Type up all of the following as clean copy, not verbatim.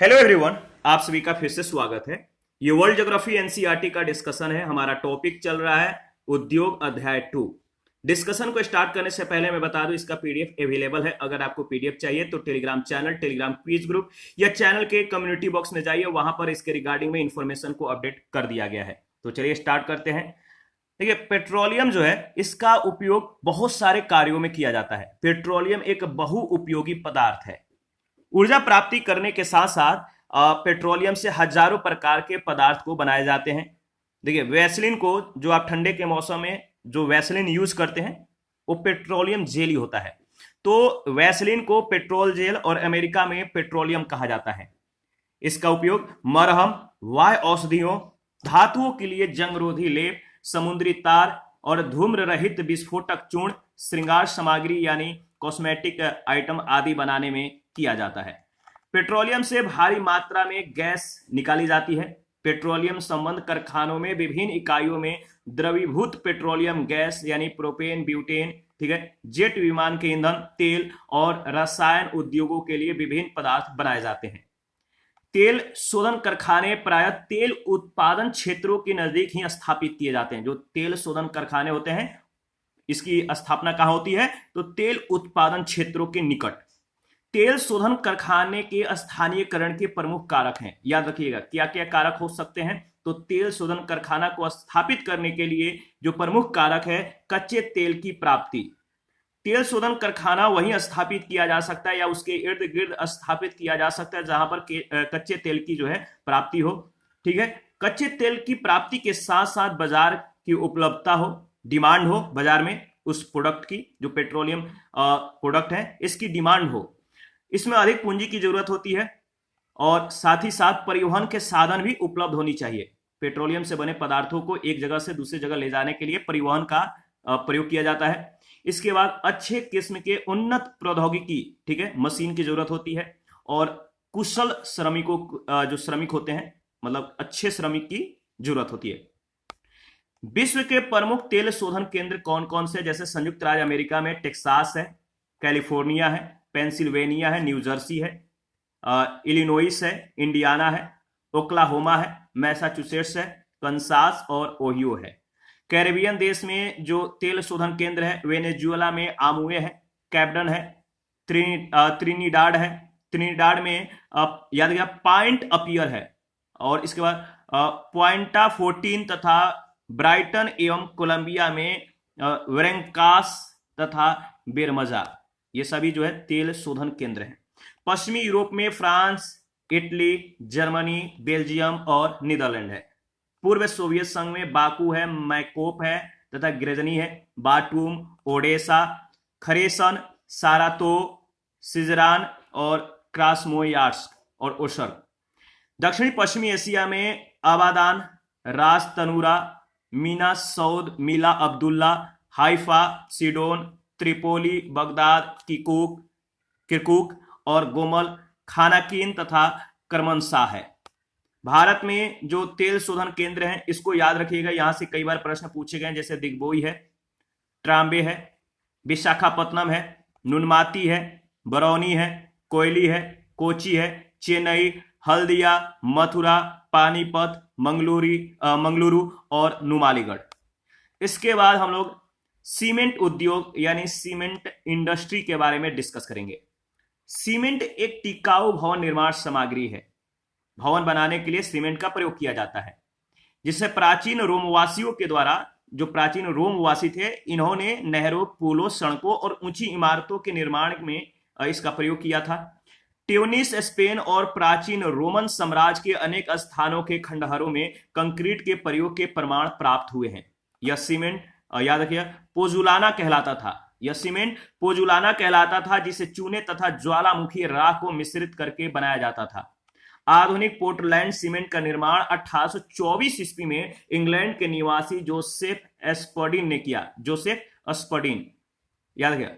Hello everyone, आप सभी का फिर से स्वागत है। ये वर्ल्ड ज्योग्राफी एनसीईआरटी का डिस्कशन है। हमारा टॉपिक चल रहा है उद्योग अध्याय 2। डिस्कशन को स्टार्ट करने से पहले मैं बता दूं, इसका पीडीएफ अवेलेबल है। अगर आपको पीडीएफ चाहिए तो Telegram channel, Telegram quiz group या चैनल के कम्युनिटी बॉक्स में जाइए, वहां पर इसके रिगार्डिंग में इंफॉर्मेशन को अपडेट कर दिया गया है। तो चलिए स्टार्ट करते हैं। देखिए, पेट्रोलियम जो है इसका उपयोग बहुत सारे कार्यों में किया जाता है। पेट्रोलियम एक बहुउपयोगी पदार्थ है। ऊर्जा प्राप्ति करने के साथ साथ पेट्रोलियम से हजारों प्रकार के पदार्थ को बनाए जाते हैं। देखिए, वैसलीन को जो आप ठंडे के मौसम में जो वैसलीन यूज करते हैं वो पेट्रोलियम जेल ही होता है। तो वैसलीन को पेट्रोल जेल और अमेरिका में पेट्रोलियम कहा जाता है। इसका उपयोग मरहम, वायु औषधियों, धातुओं के लिए जंगरोधी लेप, समुद्री तार और धूम्र रहित विस्फोटक चूर्ण, श्रृंगार सामग्री यानी कॉस्मेटिक आइटम आदि बनाने में किया जाता है। पेट्रोलियम से भारी मात्रा में गैस निकाली जाती है। पेट्रोलियम संबंध कारखानों में विभिन्न इकाइयों में द्रवीभूत पेट्रोलियम गैस यानी प्रोपेन, ब्यूटेन, ठीक है, जेट विमान के ईंधन, तेल और रसायन उद्योगों के लिए विभिन्न पदार्थ बनाए जाते हैं। तेल शोधन कारखाने प्रायः तेल उत्पादन क्षेत्रों के नजदीक ही स्थापित किए जाते हैं। जो तेल शोधन कारखाने होते हैं, इसकी स्थापना कहां होती है? तो तेल उत्पादन क्षेत्रों के निकट। तेल शोधन कारखाने के स्थानीयकरण के प्रमुख कारक हैं। याद रखिएगा, क्या क्या कारक हो सकते हैं? तो तेल शोधन कारखाना को स्थापित करने के लिए जो प्रमुख कारक है, कच्चे तेल की प्राप्ति। तेल शोधन कारखाना वहीं स्थापित किया जा सकता है या उसके इर्द गिर्द स्थापित किया जा सकता है जहां पर कच्चे तेल की जो है प्राप्ति हो। ठीक है, कच्चे तेल की प्राप्ति के साथ साथ बाजार की उपलब्धता हो, डिमांड हो बाजार में उस प्रोडक्ट की, जो पेट्रोलियम प्रोडक्ट है इसकी डिमांड हो। इसमें अधिक पूंजी की जरूरत होती है और साथ ही साथ परिवहन के साधन भी उपलब्ध होनी चाहिए। पेट्रोलियम से बने पदार्थों को एक जगह से दूसरी जगह ले जाने के लिए परिवहन का प्रयोग किया जाता है। इसके बाद अच्छे किस्म के उन्नत प्रौद्योगिकी, ठीक है, मशीन की जरूरत होती है और कुशल श्रमिकों, जो श्रमिक होते हैं, मतलब अच्छे श्रमिक की जरूरत होती है। विश्व के प्रमुख तेल शोधन केंद्र कौन कौन से? जैसे संयुक्त राज्य अमेरिका में टेक्सास है, कैलिफोर्निया है, पेंसिल्वेनिया है, न्यू जर्सी है, इलिनोइस है, इंडियाना है, ओक्लाहोमा है, मैसाचुसेट्स है, कंसास और ओहियो है। कैरेबियन देश में जो तेल शोधन केंद्र है, वेनेजुएला में आमुए है, कैप्डन है, त्रिनिडाड है। त्रिनिडाड में याद गया पॉइंट अपियर है, और इसके बाद पॉइंटा 14 तथा ब्राइटन एवं कोलंबिया में वेरेंकास तथा बेरमजा, ये सभी जो है तेल शोधन केंद्र हैं। पश्चिमी यूरोप में फ्रांस, इटली, जर्मनी, बेल्जियम और नीदरलैंड है। पूर्व सोवियत संघ में बाकू है, मैकोप है तथा ग्रेजनी है, बाटूम, ओडेसा, खरेसन, सारातो, सिजरान और क्रास्नोयार्स्क और ओशर। दक्षिणी पश्चिमी एशिया में आबादान, रास तनूरा, Mina Saud, Mina Abdullah, Haifa, Sidon, Tripoli, Baghdad, Kirkuk और गोमल, खानाकीन तथा करमनशाह है। भारत में जो तेल शोधन केंद्र हैं, इसको याद रखिएगा, यहां से कई बार प्रश्न पूछे गए, जैसे दिग्बोई है, ट्राम्बे है, विशाखापत्तनम है, नुनमाती है, बरौनी है, कोयली है, कोची है, चेन्नई, हल्दिया, मथुरा, पानीपत, मंगलुरु और नुमालीगढ़। इसके बाद हम लोग सीमेंट उद्योग यानी सीमेंट इंडस्ट्री के बारे में डिस्कस करेंगे। सीमेंट एक टिकाऊ भवन निर्माण सामग्री है। भवन बनाने के लिए सीमेंट का प्रयोग किया जाता है, जिसे प्राचीन रोमवासियों के द्वारा, जो प्राचीन रोमवासी थे, इन्होंने नहरों, पुलों, सड़कों और ऊंची इमारतों के निर्माण में इसका प्रयोग किया था। ट्यूनिस, स्पेन और प्राचीन रोमन साम्राज्य के अनेक स्थानों के खंडहरों में कंक्रीट के प्रयोग के प्रमाण प्राप्त हुए हैं। यह सीमेंट, याद रखिए, पोजुलाना कहलाता था। यह सीमेंट पोजुलाना कहलाता था, जिसे चूने तथा ज्वालामुखी राख को मिश्रित करके बनाया जाता था। आधुनिक पोर्टलैंड सीमेंट का निर्माण 1824 ईस्वी में इंग्लैंड के निवासी जोसेफ एस्पर्डिन ने किया। जोसेफ एस्पर्डिन, याद गया,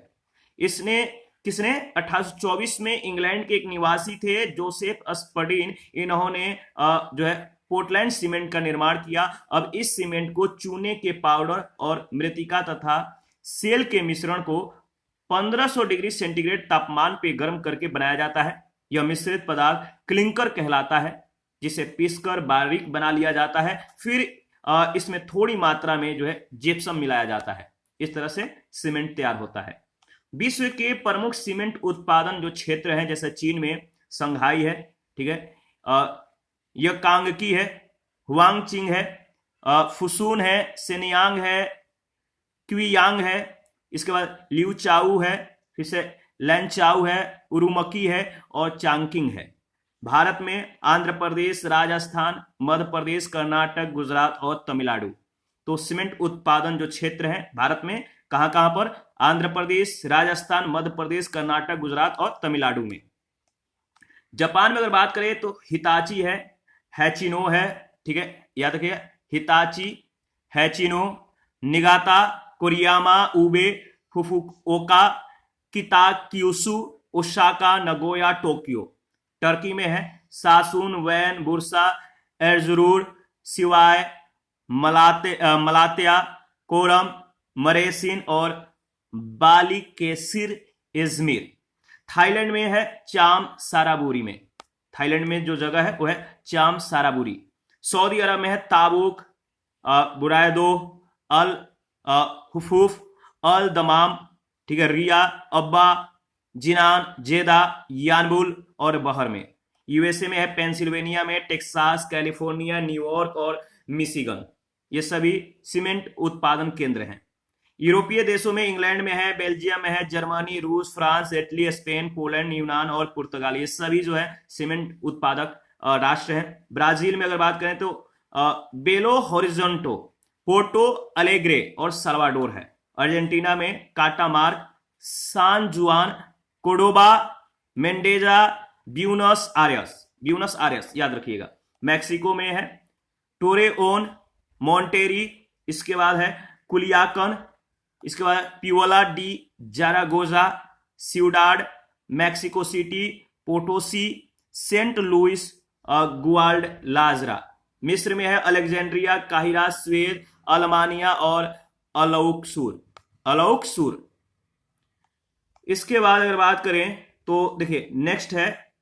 इसने किसने? 1824 में इंग्लैंड के एक निवासी थे जोसेफ एस्पर्डिन, इन्होंने जो है पोर्टलैंड सीमेंट का निर्माण किया। अब इस सीमेंट को चूने के पाउडर और मृतिका तथा सेल के मिश्रण को 1500 डिग्री सेंटीग्रेड तापमान पे गर्म करके बनाया जाता है। यह मिश्रित पदार्थ क्लिंकर कहलाता है, जिसे पीसकर बारीक बना लिया जाता है। फिर इसमें थोड़ी मात्रा में जो है जिप्सम मिलाया जाता है। इस तरह से सीमेंट तैयार होता है। विश्व के प्रमुख सीमेंट उत्पादन जो क्षेत्र हैं, जैसे चीन में संघाई है, ठीक है, यह कांगकी है, हुआंगचिंग है, फुसून है, सेनियांग है, क्वियांग है, इसके बाद लिउचाऊ है, फिर से लैंचाऊ है, उरुमकी है और चांगकिंग है। भारत में आंध्र प्रदेश, राजस्थान, मध्य प्रदेश, कर्नाटक, गुजरात और तमिलनाडु। तो सीमेंट उत्पादन जो क्षेत्र है भारत में कहां कहां पर? आंध्र प्रदेश, राजस्थान, मध्य प्रदेश, कर्नाटक, गुजरात और तमिलनाडु में। जापान में अगर बात करें तो हिताची है, हैचिनो है, ठीक है, याद रखिए, Hitachi, Hachinohe, Niigata, Koriyama, Ube, Fukuoka, Kitakyushu, Osaka, Nagoya, Tokyo. Turkey में है सासुन, वैन, बुरसा, एर्जुरूर, सिवाय, मलात्या, कोरम, मरेसिन और बालिकेसिर, इजमिर। थाईलैंड में है चाम साराबुरी में, थाईलैंड में जो जगह है वो है चाम साराबुरी। सऊदी अरब में है ताबुक, बुरायदो, अल हुफूफ, अल दमाम, ठीक है, रिया, अब्बा, जिनान, जेदा, यानबुल और बहर में। यूएसए में है पेंसिल्वेनिया में, टेक्सास, कैलिफोर्निया, न्यूयॉर्क और मिशिगन। ये सभी सीमेंट उत्पादन केंद्र हैं। यूरोपीय देशों में इंग्लैंड में है, बेल्जियम में है, जर्मनी, रूस, फ्रांस, इटली, स्पेन, पोलैंड, यूनान और पुर्तगाल। ये सभी जो है सीमेंट उत्पादक राष्ट्र हैं। ब्राजील में अगर बात करें तो बेलो होरिजोंटो, पोर्टो अलेग्रे और सल्वाडोर है। अर्जेंटीना में काटामार्क, सान जुआन, कोडोबा, मेंडेजा, ब्यूनस आयर्स याद रखिएगा। मैक्सिको में है टोरेओन, मोंटेरी, इसके बाद है कुलियाकन, इसके बाद Puebla de Zaragoza, Ciudad, Mexico City, Potosi, Saint Louis, Guadalajara. मिस्र में है अलेक्जेंड्रिया, काहिरा, स्वेद, अल्मानिया और अलौकसूर। इसके बाद अगर बात करें तो देखिए नेक्स्ट है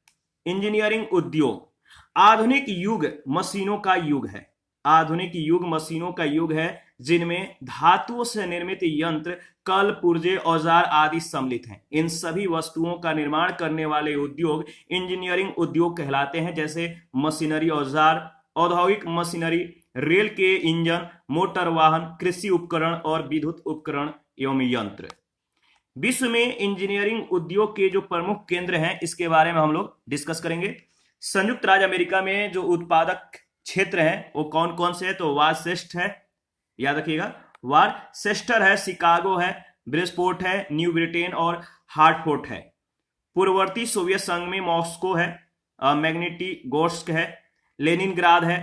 इंजीनियरिंग उद्योग। आधुनिक युग मशीनों का युग है, आधुनिक युग मशीनों का युग है, जिनमें धातुओं से निर्मित यंत्र, कल, पुर्जे, औजार आदि सम्मिलित हैं। इन सभी वस्तुओं का निर्माण करने वाले उद्योग इंजीनियरिंग उद्योग कहलाते हैं, जैसे मशीनरी, औजार, औद्योगिक मशीनरी, रेल के इंजन, मोटर वाहन, कृषि उपकरण और विद्युत उपकरण एवं यंत्र। विश्व में इंजीनियरिंग उद्योग के जो प्रमुख केंद्र हैं इसके बारे में हम लोग डिस्कस करेंगे। संयुक्त राज्य अमेरिका में जो उत्पादक क्षेत्र हैं वो कौन कौन से हैं? तो वारचेस्टर है, याद रखिएगा, वारचेस्टर है, शिकागो है, ब्रिजपोर्ट है, न्यू ब्रिटेन और हार्टफोर्ड है। पूर्ववर्ती सोवियत संघ में मॉस्को है, मैग्निटिगोर्स्क है, लेनिनग्राद है,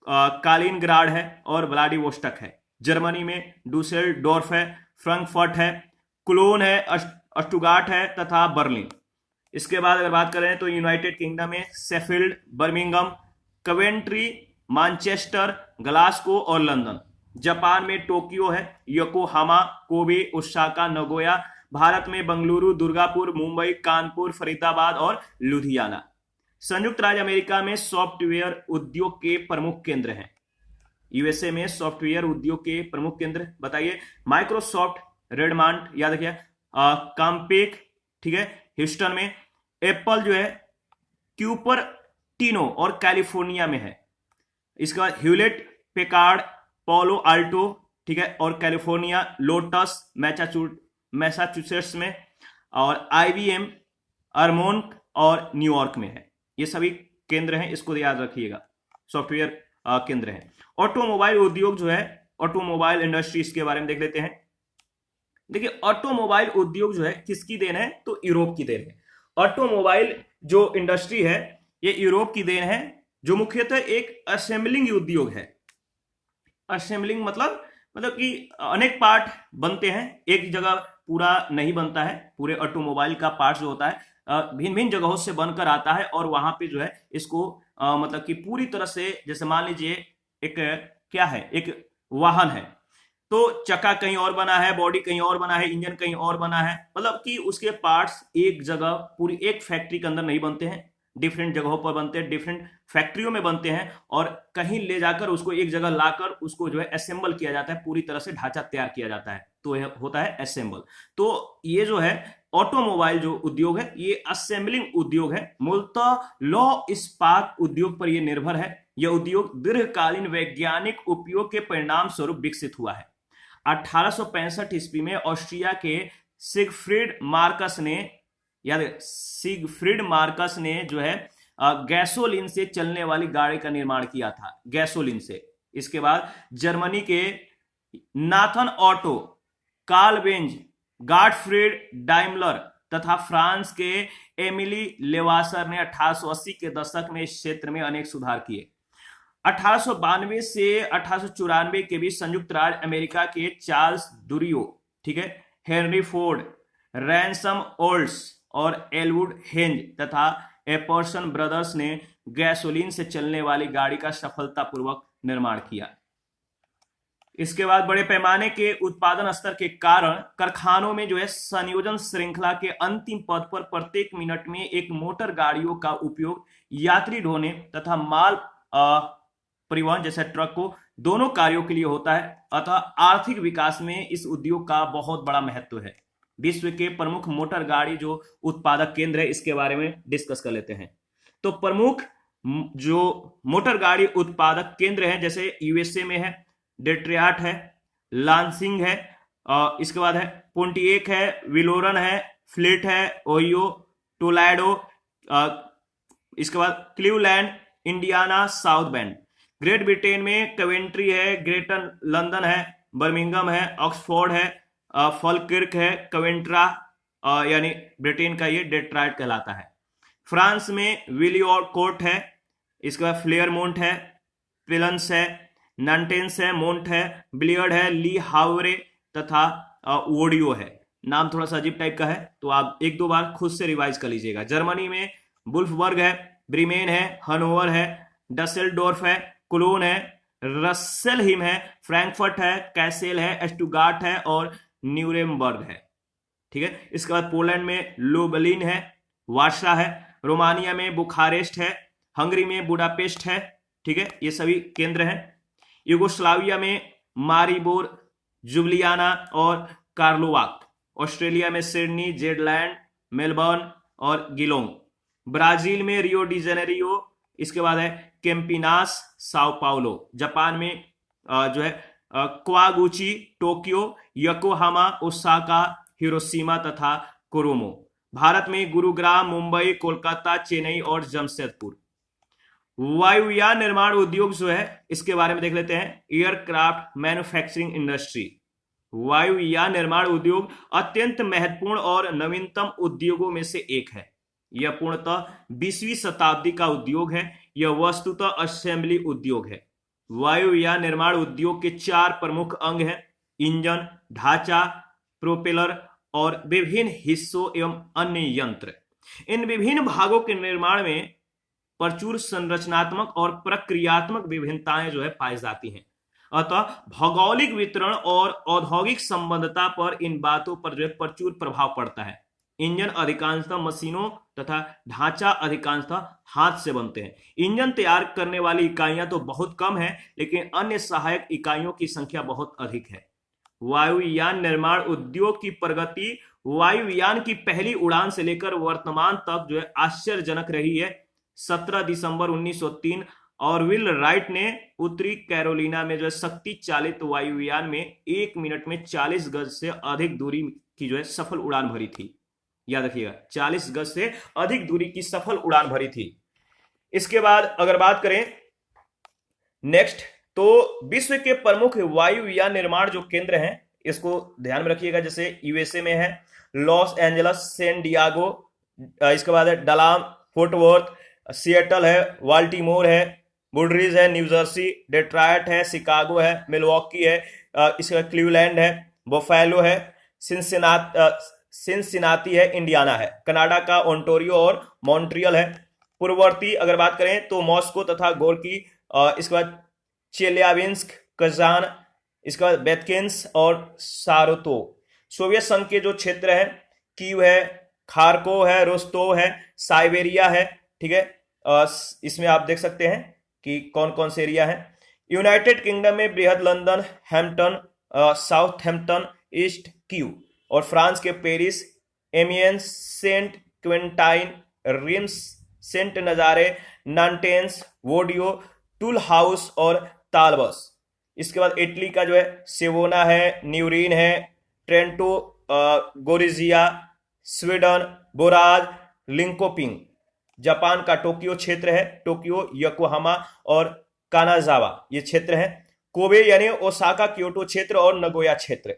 कालिनग्राड है और व्लादिवोस्टक है। जर्मनी में डुसेल्डोर्फ है, फ्रैंकफर्ट है, कुलोन है, स्टुगार्ट है तथा बर्लिन। इसके बाद अगर बात करें तो यूनाइटेड किंगडम में Sheffield, Birmingham, Coventry, Manchester, Glasgow और लंदन। जापान में टोक्यो है, Yokohama, Kobe, Osaka, Nagoya. Bharat में बंगलुरु, दुर्गापुर, मुंबई, कानपुर, फरीदाबाद और लुधियाना। संयुक्त राज्य अमेरिका में सॉफ्टवेयर उद्योग के प्रमुख केंद्र हैं। यूएसए में सॉफ्टवेयर उद्योग के प्रमुख केंद्र बताइए। माइक्रोसॉफ्ट, रेडमांड, याद रखिए, कॉम्पेक, ठीक है, ह्यूस्टन में। एप्पल जो है क्यूपरटिनो और कैलिफोर्निया में है। इसके बाद ह्यूलेट पेकार्ड, पोलो आल्टो, ठीक है, और कैलिफोर्निया, लोटस मैसाचुसेट्स में, और आईबीएम, अर्मोंक और न्यूयॉर्क में है। ये सभी केंद्र हैं, इसको याद रखिएगा, सॉफ्टवेयर केंद्र हैं। ऑटोमोबाइल उद्योग जो है, ऑटोमोबाइल इंडस्ट्रीज के बारे में देख लेते हैं। देखिए ऑटोमोबाइल उद्योग जो है किसकी देन है? तो यूरोप की देन है। ऑटोमोबाइल जो इंडस्ट्री है ये यूरोप की देन है, जो मुख्यतः एक असेंबलिंग उद्योग है। असेंबलिंग मतलब कि अनेक पार्ट बनते हैं, एक जगह पूरा नहीं बनता है। पूरे ऑटोमोबाइल का पार्ट जो होता है भिन्न भिन्न जगहों से बनकर आता है और वहां पे जो है इसको मतलब कि पूरी तरह से, जैसे मान लीजिए एक क्या है, एक वाहन है, तो चक्का कहीं और बना है, बॉडी कहीं और बना है, इंजन कहीं और बना है, मतलब कि उसके पार्ट्स एक जगह पूरी एक फैक्ट्री के अंदर नहीं बनते हैं, डिफरेंट जगहों पर बनते हैं, डिफरेंट फैक्ट्रियों में बनते हैं और कहीं ले जाकर उसको एक जगह लाकर उसको जो है असेंबल किया जाता है, पूरी तरह से ढांचा तैयार किया जाता है, तो यह होता है असेंबल। तो ये जो है ऑटोमोबाइल जो उद्योग है ये असेंबलिंग उद्योग है, मूलतः लौह इस्पात उद्योग पर यह निर्भर है। यह उद्योग दीर्घकालीन वैज्ञानिक उपयोग के परिणाम स्वरूप विकसित हुआ है। 1865 ईस्वी में ऑस्ट्रिया के सिगफ्रीड मार्कस ने जो है गैसोलीन से चलने वाली गाड़ी का निर्माण किया था, गैसोलीन से। इसके बाद जर्मनी के Nathan auto, Karl Benz, गाटफ्रीड Daimler तथा फ्रांस के एमिली लेवासर ने 1880 के दशक में इस क्षेत्र में अनेक सुधार किए। 1892 से 1894 के बीच संयुक्त राज्य अमेरिका के चार्ल्स दुरियो, ठीक है, हेनरी फोर्ड, रैनसम ओल्ड्स और एलवुड हेंज तथा एपर्सन ब्रदर्स ने गैसोलीन से चलने वाली गाड़ी का सफलतापूर्वक निर्माण किया। इसके बाद बड़े पैमाने के उत्पादन स्तर के कारण कारखानों में जो है संयोजन श्रृंखला के अंतिम पद पर प्रत्येक मिनट में एक मोटर गाड़ियों का उपयोग यात्री ढोने तथा माल परिवहन जैसे ट्रक को दोनों कार्यों के लिए होता है। अतः आर्थिक विकास में इस उद्योग का बहुत बड़ा महत्व है। विश्व के प्रमुख मोटर गाड़ी जो उत्पादक केंद्र है इसके बारे में डिस्कस कर लेते हैं। तो प्रमुख जो मोटर गाड़ी उत्पादक केंद्र है जैसे यूएसए में है, डेट्रियाट है, लांसिंग है, इसके बाद है पोंटिएक है, विलोरन है, फ्लिट है, ओहियो, टोलेडो, इसके बाद Cleveland, Indiana, south bend. Great Britain में कवेंट्री है, ग्रेटर लंदन है, बर्मिंगम है, ऑक्सफोर्ड है, फॉलकिर्क है, कवेंट्रा यानी ब्रिटेन का ये डेट्रॉइट कहलाता है। फ्रांस में विलियरकोर्ट है, इसके बाद फ्लेयरमोंट है, पिलंस है, नंटेंस है, मोंट है, ब्लियर्ड है, ली हावरे तथा वोडियो है। नाम थोड़ा सा अजीब टाइप का है तो आप एक दो बार खुद से रिवाइज कर लीजिएगा। जर्मनी में वुल्फबर्ग है, ब्रीमेन है, हनोवर है, डसेल्डोर्फ है, कुलोन है, रसेलहिम है, फ्रैंकफर्ट है, कैसेल है, स्टुगार्ट है और न्यूरेमबर्ग है, ठीक है। इसके बाद पोलैंड में लुबलिन है, वार्सा है, रोमानिया में बुखारेस्ट है, हंगरी में बुडापेस्ट है, ठीक है, ये सभी केंद्र हैं। यूगोस्लाविया में मारिबोर, जुब्लियाना और कार्लोवाक। ऑस्ट्रेलिया में सिडनी, जेडलैंड, मेलबर्न और गिलोंग। ब्राजील में रियो डी जेनेरियो, इसके बाद है कैंपिनास, साओ पाउलो। जापान में जो है क्वागुची, टोक्यो, योकोहामा, ओसाका, हिरोशिमा तथा कोरोमो। भारत में गुरुग्राम, मुंबई, कोलकाता, चेन्नई और जमशेदपुर। वायुयान निर्माण उद्योग जो है इसके बारे में देख लेते हैं। Aircraft manufacturing industry. वायुयान निर्माण उद्योग अत्यंत महत्वपूर्ण और नवीनतम उद्योगों में से एक है। यह पूर्णतः 20वीं शताब्दी का उद्योग है। यह वस्तुतः असेंबली उद्योग है। वायुयान निर्माण उद्योग के 4 प्रमुख अंग हैं: इंजन, ढांचा, प्रोपेलर और विभिन्न हिस्सों एवं अन्य यंत्र। इन विभिन्न भागों के निर्माण में प्रचुर संरचनात्मक और प्रक्रियात्मक विभिन्नताएं जो है पाई जाती हैं। अतः भौगोलिक वितरण और औद्योगिक संबंधता पर इन बातों पर जो है प्रचुर प्रभाव पड़ता है। इंजन अधिकांशतः मशीनों तथा ढांचा अधिकांशतः हाथ से बनते हैं। इंजन तैयार करने वाली इकाइयां तो बहुत कम है, लेकिन अन्य सहायक इकाइयों की संख्या बहुत अधिक है। वायुयान निर्माण उद्योग की प्रगति वायुयान की पहली उड़ान से लेकर वर्तमान तक जो है आश्चर्यजनक रही है। 17 दिसंबर 1903 ऑरविल राइट ने उत्तरी कैरोलिना में जो है शक्ति चालित वायुयान में 1 मिनट में 40 गज से अधिक दूरी की जो है सफल उड़ान भरी थी। याद रखिएगा, 40 गज से अधिक दूरी की सफल उड़ान भरी थी। इसके बाद अगर बात करें नेक्स्ट, तो विश्व के प्रमुख वायुयान निर्माण जो केंद्र हैं इसको ध्यान में रखिएगा। जैसे यूएसए में है लॉस एंजलस, सैन डियागो, इसके बाद है डलाम, फोर्ट वर्थ, सिएटल है, बाल्टीमोर है, वुडब्रिज है, न्यू जर्सी, डेट्रॉयट है, शिकागो है, मिलवॉकी है, इसका क्लीवलैंड है, बफेलो है, सिंसिनाती है, इंडियाना है। कनाडा का ओंटारियो और मॉन्ट्रियल है। पूर्ववर्ती अगर बात करें तो मॉस्को तथा गोर्की, इसके बाद चेल्याबिंस्क, कजान, इसके बाद बेतकिन्स और सारोतो। सोवियत संघ के जो क्षेत्र है, कीव है, खारको है, रोस्तोव है, साइबेरिया है, ठीक है। इसमें आप देख सकते हैं कि कौन कौन से एरिया है। यूनाइटेड किंगडम में बृहद London, Hampton, Southampton, east Kyiv, और फ्रांस के पेरिस, एमियंस, सेंट क्विंटाइन, रिम्स, सेंट नजारे, नांटेंस, वोडियो, टूल हाउस और तालबस। इसके बाद इटली का जो है सेवोना है, न्यूरीन है, ट्रेंटो, गोरिजिया, स्वीडन, बोराज, लिंकोपिंग। जापान का टोक्यो क्षेत्र है, टोक्यो, योकोहामा और कानाजावा ये क्षेत्र है। कोबे यानी ओसाका, क्योटो क्षेत्र और नगोया क्षेत्र।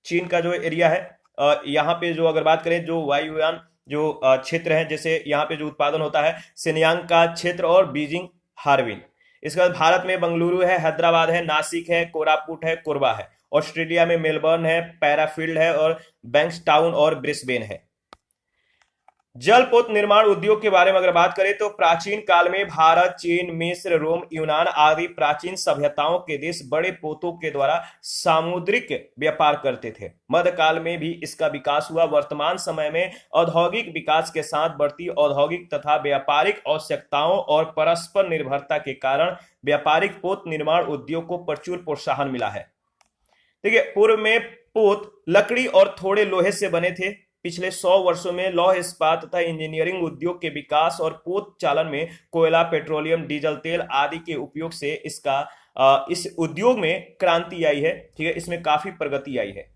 चीन का जो एरिया है, यहाँ पे जो अगर बात करें जो वायुयान जो क्षेत्र है, जैसे यहाँ पे जो उत्पादन होता है, सिनयांग का क्षेत्र और बीजिंग, हार्बिन। इसके बाद भारत में बेंगलुरु है, हैदराबाद है, नासिक है, कोरापुट है, कोरबा है। ऑस्ट्रेलिया में मेलबर्न है, पैराफील्ड है और बैंक्सटाउन और ब्रिस्बेन है। जलपोत निर्माण उद्योग के बारे में अगर बात करें तो प्राचीन काल में भारत, चीन, मिस्र, रोम, यूनान आदि प्राचीन सभ्यताओं के देश बड़े पोतों के द्वारा सामुद्रिक व्यापार करते थे। मध्यकाल में भी इसका विकास हुआ। वर्तमान समय में औद्योगिक विकास के साथ बढ़ती औद्योगिक तथा व्यापारिक आवश्यकताओं और परस्पर निर्भरता के कारण व्यापारिक पोत निर्माण उद्योग को प्रचुर प्रोत्साहन मिला है। देखिए, पूर्व में पोत लकड़ी और थोड़े लोहे से बने थे। पिछले 100 वर्षों में लौह इस्पात तथा इंजीनियरिंग उद्योग के विकास और पोत चालन में कोयला, पेट्रोलियम, डीजल तेल आदि के उपयोग से इस उद्योग में क्रांति आई है, ठीक है। इसमें काफी प्रगति आई है।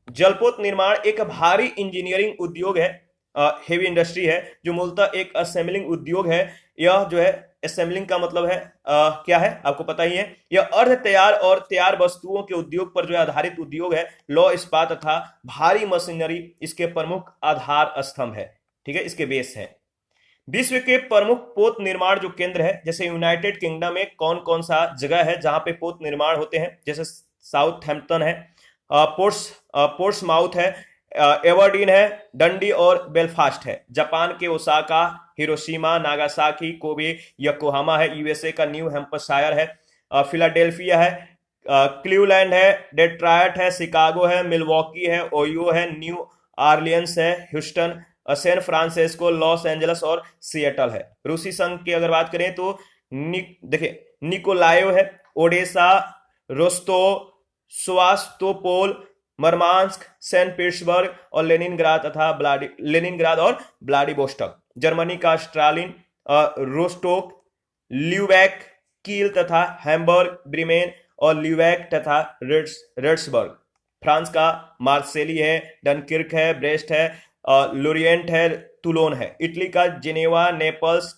जलपोत निर्माण एक भारी इंजीनियरिंग उद्योग है, हेवी इंडस्ट्री है, जो मूलतः एक असेंबलिंग उद्योग है। यह जो है असेंबलिंग का मतलब है क्या है आपको पता ही है। यह अर्ध तैयार और तैयार वस्तुओं के उद्योग पर जो आधारित उद्योग है। लौह इस्पात तथा भारी मशीनरी इसके प्रमुख आधार स्तंभ है, ठीक है, इसके बेस है। विश्व के प्रमुख पोत निर्माण जो केंद्र है, जैसे यूनाइटेड किंगडम में कौन कौन सा जगह है जहां पे पोत निर्माण होते हैं, जैसे साउथहैम्पटन है, पोर्ट्समाउथ है, एवर्डीन है, डंडी और बेलफास्ट है। जापान के Osaka, Hiroshima, Nagasaki, Kobe, Yokohama है। यूएसए का न्यू हैम्पशायर है, फिलाडेल्फिया है, क्लीवलैंड है, डेट्रॉयट है, शिकागो है, मिलवॉकी है, ओयो है, न्यू ऑरलियंस है, Houston, San Francisco, Los Angeles और सिएटल है। रूसी संघ की अगर बात करें तो देखिए निकोलाएव है, Odesa, Rostow, स्वास्तोपोल, Murmansk, Saint Petersburg और लेनिनग्राद और व्लादिवोस्टॉक। जर्मनी का स्ट्रालिन, रोस्टोक, ल्यूबेक, कील तथा हैम्बर्ग, ब्रीमेन और ल्यूबेक तथा रेड्सबर्ग। फ्रांस का मार्सेली है, डनकिर्क है, ब्रेस्ट है, लोरिएंट है, टूलोन है। इटली का जिनेवा, नेपल्स,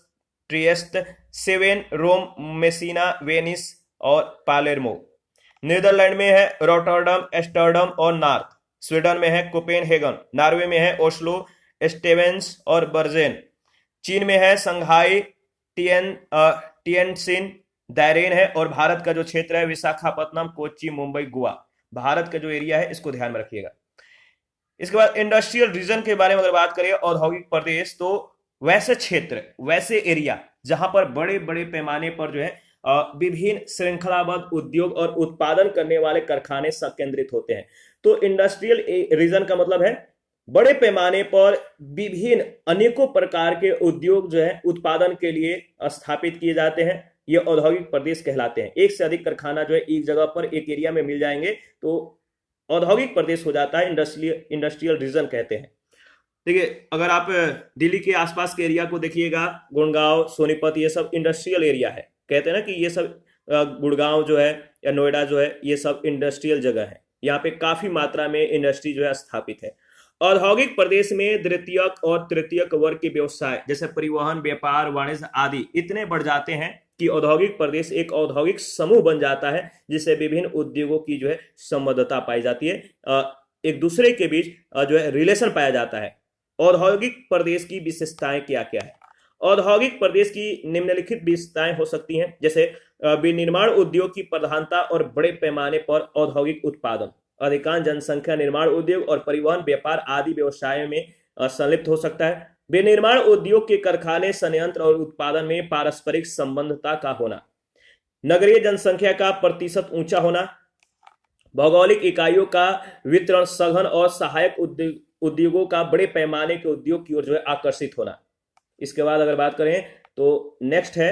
ट्रिएस्ट, सेवेन, रोम, मेसिना, वेनिस और पालेर्मो। नीदरलैंड में है रोटरडम, एस्टर्डम और नार्थ। स्वीडन में है कोपेनहेगन। नॉर्वे में है ओस्लो, स्टेवेंस और बर्जेन। चीन में है संघाई, टिएनसिन, दायरेन है। और भारत का जो क्षेत्र है विशाखापत्तनम, कोच्चि, मुंबई, गोवा। भारत का जो एरिया है इसको ध्यान में रखिएगा। इसके बाद इंडस्ट्रियल रीजन के बारे में अगर बात करें, औद्योगिक प्रदेश, तो वैसे क्षेत्र, वैसे एरिया जहां पर बड़े बड़े पैमाने पर जो है विभिन्न श्रृंखलाबद्ध उद्योग और उत्पादन करने वाले कारखाने केंद्रित होते हैं। तो इंडस्ट्रियल रीजन का मतलब है बड़े पैमाने पर विभिन्न अनेकों प्रकार के उद्योग जो है उत्पादन के लिए स्थापित किए जाते हैं। ये औद्योगिक प्रदेश कहलाते हैं। एक से अधिक कारखाना जो है एक जगह पर एक एरिया में मिल जाएंगे तो औद्योगिक प्रदेश हो जाता है, इंडस्ट्रियल रीजन कहते हैं। देखिए, अगर आप दिल्ली के आसपास के एरिया को देखिएगा, गुड़गांव, सोनीपत, ये सब इंडस्ट्रियल एरिया है। कहते हैं ना कि ये सब गुड़गांव जो है या नोएडा जो है ये सब इंडस्ट्रियल जगह है। यहाँ पे काफी मात्रा में इंडस्ट्री जो है स्थापित है। औद्योगिक प्रदेश में द्वितीयक और तृतीयक वर्ग के व्यवसाय जैसे परिवहन, व्यापार, वाणिज्य आदि इतने बढ़ जाते हैं कि औद्योगिक प्रदेश एक औद्योगिक समूह बन जाता है, जिससे विभिन्न उद्योगों की जो है संबद्धता पाई जाती है, एक दूसरे के बीच जो है रिलेशन पाया जाता है। औद्योगिक प्रदेश की विशेषताएं क्या क्या है? औद्योगिक प्रदेश की निम्नलिखित विशेषताएं हो सकती हैं, जैसे विनिर्माण उद्योग की प्रधानता और बड़े पैमाने पर औद्योगिक उत्पादन। अधिकांश जनसंख्या निर्माण उद्योग और परिवहन, व्यापार आदि व्यवसायों में संलिप्त हो सकता है। विनिर्माण उद्योग के कारखाने, संयंत्र और उत्पादन में पारस्परिक संबंधता का होना। नगरीय जनसंख्या का प्रतिशत ऊंचा होना। भौगोलिक इकाइयों का वितरण, सघन और सहायक उद्योगों का बड़े पैमाने के उद्योग की ओर जो है आकर्षित होना। इसके बाद अगर बात करें तो नेक्स्ट है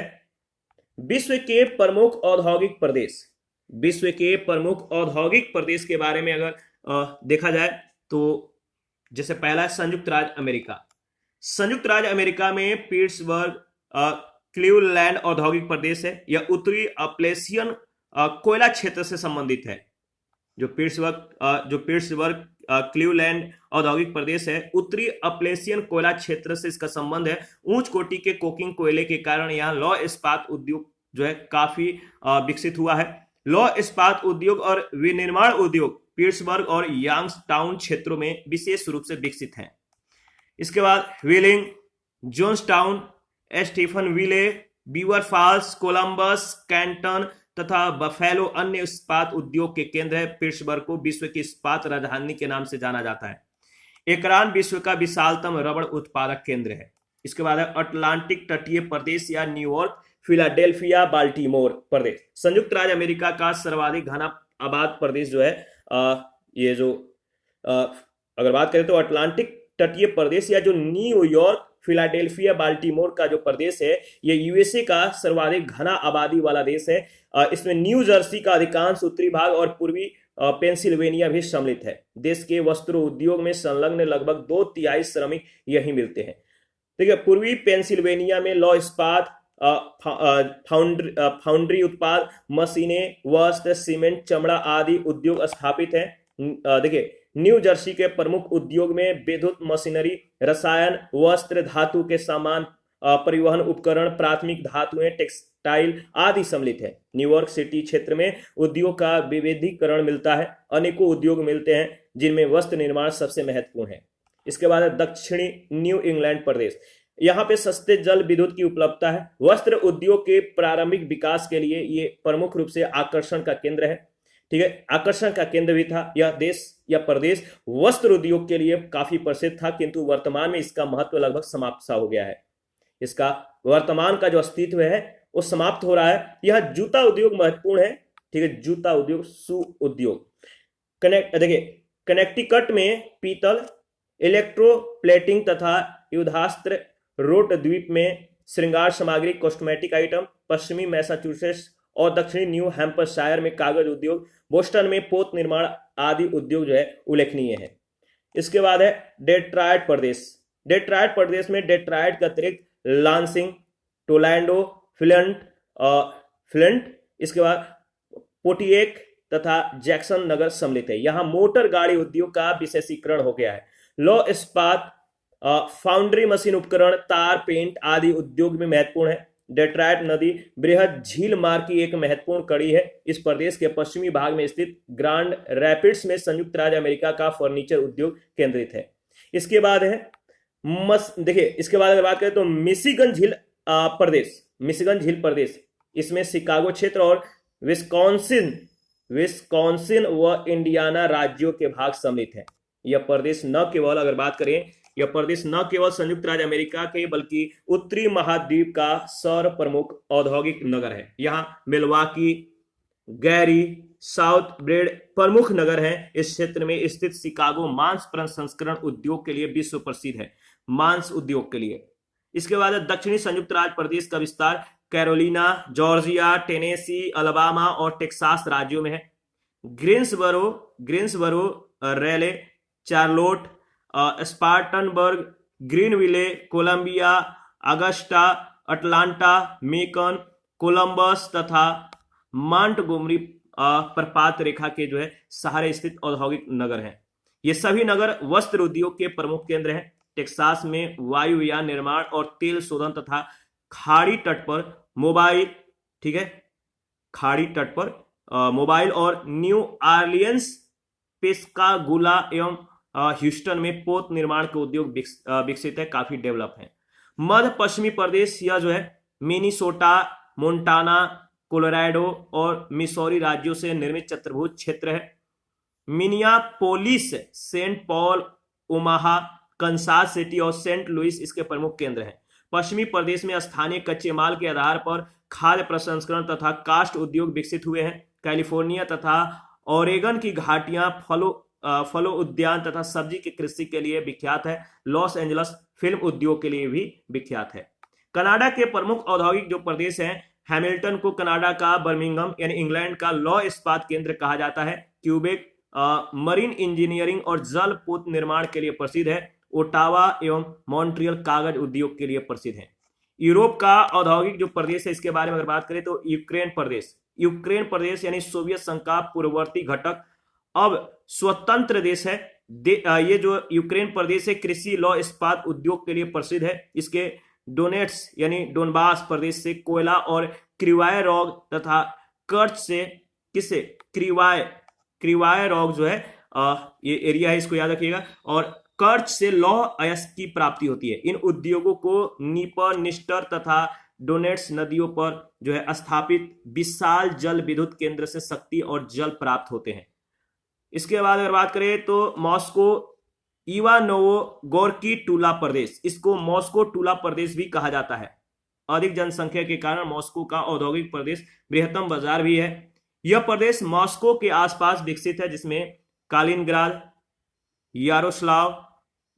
विश्व के प्रमुख औद्योगिक प्रदेश। विश्व के प्रमुख औद्योगिक प्रदेश के बारे में अगर देखा जाए तो जैसे पहला है संयुक्त राज्य अमेरिका। संयुक्त राज्य अमेरिका में पिट्सबर्ग क्लीवलैंड औद्योगिक प्रदेश है। यह उत्तरी अपलेशियन कोयला क्षेत्र से संबंधित है। जो पिट्सबर्ग क्लीवलैंड औद्योगिक प्रदेश है, उत्तरी अपलेशियन कोयला क्षेत्र से इसका संबंध है। उच्च कोटि के कोकिंग कोयले के कारण यहाँ लौह इस्पात उद्योग जो है काफी विकसित हुआ है। लौह इस्पात उद्योग और विनिर्माण उद्योग पिट्सबर्ग और यांगस्टाउन क्षेत्रों में विशेष रूप से विकसित हैं। इसके बाद Wheeling, Johnstown, Steubenville, Beaver Falls, Columbus, Canton तथा बफेलो अन्य इस्पात उद्योग के केंद्र है। पिट्सबर्ग को विश्व की इस्पात राजधानी के नाम से जाना जाता है। एकरान विश्व का विशालतम रबड़ उत्पादक केंद्र है। इसके बाद है अटलांटिक तटीय प्रदेश या न्यूयॉर्क, फिलाडेल्फिया, बाल्टीमोर प्रदेश। संयुक्त राज्य अमेरिका का सर्वाधिक घना आबाद प्रदेश जो है ये जो अगर बात करें तो अटलांटिक तटीय प्रदेश या जो न्यूयॉर्क, फिलाडेल्फिया, बाल्टीमोर का जो प्रदेश है ये यूएसए का सर्वाधिक घना आबादी वाला देश है। इसमें न्यू जर्सी का अधिकांश उत्तरी भाग और पूर्वी पेंसिल्वेनिया भी सम्मिलित है। देश के वस्त्र उद्योग में संलग्न लगभग 2/3 श्रमिक यही मिलते हैं। देखिए पूर्वी पेंसिल्वेनिया में लौह इस्पात, फाउंड्री उत्पाद, मशीनें, वस्त्र, सीमेंट, चमड़ा आदि उद्योग स्थापित है। देखिए न्यू जर्सी के प्रमुख उद्योग में विद्युत मशीनरी, रसायन, वस्त्र, धातु के सामान, परिवहन उपकरण, प्राथमिक धातुएं, टेक्सटाइल आदि सम्मिलित है। न्यूयॉर्क सिटी क्षेत्र में उद्योग का विविधीकरण मिलता है। अनेकों उद्योग मिलते हैं जिनमें वस्त्र निर्माण सबसे महत्वपूर्ण है। इसके बाद दक्षिणी न्यू इंग्लैंड प्रदेश। यहाँ पे सस्ते जल विद्युत की उपलब्धता है। वस्त्र उद्योग के प्रारंभिक विकास के लिए ये प्रमुख रूप से आकर्षण का केंद्र है। ठीक है, आकर्षण का केंद्र भी था। यह देश या प्रदेश वस्त्र उद्योग के लिए काफी प्रसिद्ध था, किंतु वर्तमान में इसका महत्व लगभग समाप्त सा हो गया है। इसका वर्तमान का जो अस्तित्व है वो समाप्त हो रहा है। यह जूता उद्योग महत्वपूर्ण है। ठीक है, जूता उद्योग, शू उद्योग। देखिए कनेक्टिकट में पीतल, इलेक्ट्रोप्लेटिंग तथा युद्धास्त्र, रोट द्वीप में श्रृंगार सामग्री, कॉस्मेटिक आइटम, पश्चिमी मैसाचुसेट्स और दक्षिणी न्यू हैम्पशायर में कागज उद्योग, बोस्टन में पोत निर्माण आदि उद्योग जो है उल्लेखनीय है। इसके बाद है डेट्रॉयट प्रदेश। डेट्रॉयट प्रदेश में डेट्रॉयट के अतिरिक्त लांसिंग, टोरंटो, फ्लिंट, इसके बाद पोटिएक तथा जैक्सन नगर सम्मिलित है। यहाँ मोटर गाड़ी उद्योग का विशेषीकरण हो गया है। लौह इस्पात, फाउंड्री मशीन उपकरण, तार, पेंट आदि उद्योग में महत्वपूर्ण है। डेट्रॉयट नदी बृहद झील मार्ग की एक महत्वपूर्ण कड़ी है। इस प्रदेश के पश्चिमी भाग में स्थित ग्रांड रैपिड्स में संयुक्त राज्य अमेरिका का फर्नीचर उद्योग केंद्रित है। इसके बाद है देखिए इसके बाद अगर बात करें तो मिशिगन झील प्रदेश। मिशिगन झील प्रदेश, इसमें शिकागो क्षेत्र और विस्कॉन्सिन व इंडियाना राज्यों के भाग सम्मिलित है। यह प्रदेश न केवल अगर बात करें यह प्रदेश न केवल संयुक्त राज्य अमेरिका के बल्कि उत्तरी महाद्वीप का सर्व प्रमुख औद्योगिक नगर है। यहाँ मिल्वाकी, गैरी, साउथ ब्रेड प्रमुख नगर हैं। इस क्षेत्र में स्थित शिकागो मांस प्रसंस्करण उद्योग के लिए विश्व प्रसिद्ध है, मांस उद्योग के लिए। इसके बाद दक्षिणी संयुक्त राज्य प्रदेश का विस्तार कैरोलिना, जॉर्जिया, टेनेसी, अलाबामा और टेक्सास राज्यों में है। Greensboro, Raleigh, Charlotte, Spartanburg, Greenville, Columbia, Augusta, Atlanta, Macon, Columbus तथा मॉन्टगोमरी प्रपात रेखा के जो है सहारे स्थित औद्योगिक नगर हैं। ये सभी नगर वस्त्र उद्योग के प्रमुख केंद्र हैं। टेक्सास में वायुयान निर्माण और तेल शोधन तथा खाड़ी तट पर मोबाइल, ठीक है, खाड़ी तट पर मोबाइल और न्यू ऑरलियंस, पेस्कागुला एवं ह्यूस्टन में पोत निर्माण के उद्योग विकसित है, काफी डेवलप है। मध्य पश्चिमी प्रदेश यह जो है मिनीसोटा, मोन्टाना, कोलोराडो और मिसौरी राज्यों से निर्मित चतुर्भुज क्षेत्र है। Minneapolis, Saint Paul, Omaha, Kansas City और सेंट लुइस इसके प्रमुख केंद्र हैं। पश्चिमी प्रदेश में स्थानीय कच्चे माल के आधार पर खाद्य प्रसंस्करण तथा कास्ट उद्योग विकसित हुए हैं। कैलिफोर्निया तथा ओरेगन की घाटियां फलों उद्यान तथा सब्जी की कृषि के लिए विख्यात है। लॉस एंजलस फिल्म उद्योग के लिए भी विख्यात है। कनाडा के प्रमुख औद्योगिक जो प्रदेश हैं, हैमिल्टन को कनाडा का बर्मिंघम यानी इंग्लैंड का लौह इस्पात केंद्र कहा जाता है। क्यूबेक मरीन इंजीनियरिंग और जल पोत निर्माण के लिए प्रसिद्ध है। ओटावा एवं मॉन्ट्रियल कागज उद्योग के लिए प्रसिद्ध है। यूरोप का औद्योगिक जो प्रदेश है, इसके बारे में अगर बात करें तो यूक्रेन प्रदेश यानी सोवियत संघ का पूर्ववर्ती घटक अब स्वतंत्र देश है। ये जो यूक्रेन प्रदेश है कृषि लौह इस्पात उद्योग के लिए प्रसिद्ध है। इसके डोनेट्स यानी डोनबास प्रदेश से कोयला और क्रिवाय रॉग तथा कर्च से किसे क्रिवाय रॉग जो है ये एरिया है, इसको याद रखिएगा, और कर्च से लौह अयस्क की प्राप्ति होती है। इन उद्योगों को नीपर निस्टर तथा डोनेट्स नदियों पर जो है स्थापित विशाल जल विद्युत केंद्र से शक्ति और जल प्राप्त होते हैं। इसके बाद अगर बात करें तो मॉस्को इवानोवो गोर्की टूला प्रदेश, इसको मॉस्को टूला प्रदेश भी कहा जाता है। अधिक जनसंख्या के कारण मॉस्को का औद्योगिक प्रदेश बृहत्तम बाजार भी है। यह प्रदेश मॉस्को के आसपास विकसित है, जिसमें कालिनग्राद, यारोस्लाव,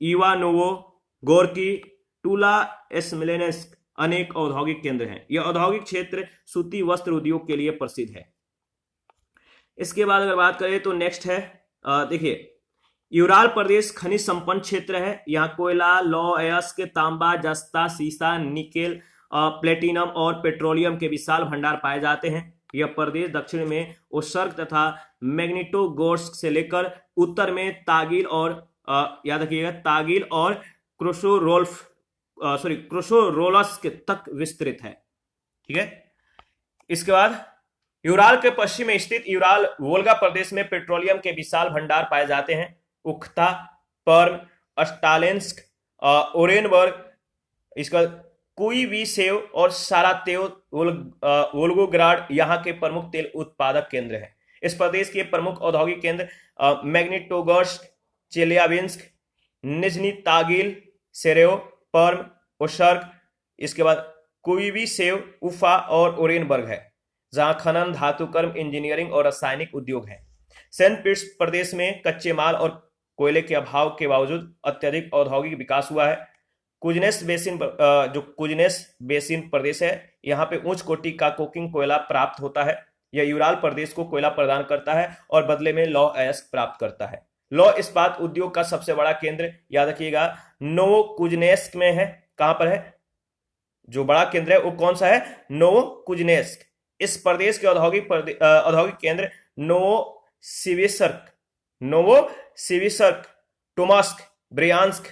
इवानोवो, गोर्की, टूला, स्मोलेंस्क अनेक औद्योगिक केंद्र हैं। यह औद्योगिक क्षेत्र सूती वस्त्र उद्योग के लिए प्रसिद्ध है। इसके बाद अगर बात करें तो नेक्स्ट है, देखिए यूराल प्रदेश खनिज संपन्न क्षेत्र है। यहाँ कोयला, लौह अयस्क, तांबा, जस्ता, सीसा, निकेल, प्लेटिनम और पेट्रोलियम के विशाल भंडार पाए जाते हैं। यह प्रदेश दक्षिण में ओसर्ग तथा मैग्नेटोगोर्स्क से लेकर उत्तर में तागिल और याद रखिएगा तागिल और क्रोशोरोल्स्क तक विस्तृत है। ठीक है। इसके बाद यूराल के पश्चिम में स्थित यूराल वोल्गा प्रदेश में पेट्रोलियम के विशाल भंडार पाए जाते हैं। उख्ता, पर्म, स्टालिन्स्क, ओरेनबर्ग, इसका कुइवीसेव और सारातेव वोल्गोग्राड यहाँ के प्रमुख तेल उत्पादक केंद्र हैं। इस प्रदेश के प्रमुख औद्योगिक केंद्र मैग्नेटोगोर्स्क, चेलियाबिंस्क, निजनी तागिल, सेरेव, पर्म, ओसर्ग, इसके बाद कुइवीसेव, उफा और ओरेनबर्ग है, जहां खनन, धातुकर्म, इंजीनियरिंग और रासायनिक उद्योग हैं। सेंट पीटर्स प्रदेश में कच्चे माल और कोयले के अभाव के बावजूद अत्यधिक औद्योगिक विकास हुआ है। कुजनेस बेसिन प्रदेश है, यहाँ पे उच्च कोटि का कोकिंग कोयला प्राप्त होता है। यह यूराल प्रदेश को कोयला प्रदान करता है और बदले में लौह अयस्क प्राप्त करता है। लौह इस्पात उद्योग का सबसे बड़ा केंद्र याद रखिएगा नोवोकुजनेस्क में है। कहां पर है जो बड़ा केंद्र है, वो कौन सा है? नोवोकुजनेस्क। इस प्रदेश के औद्योगिक केंद्र नोवोसिविसर्क, टोमास्क, ब्रियांस्क,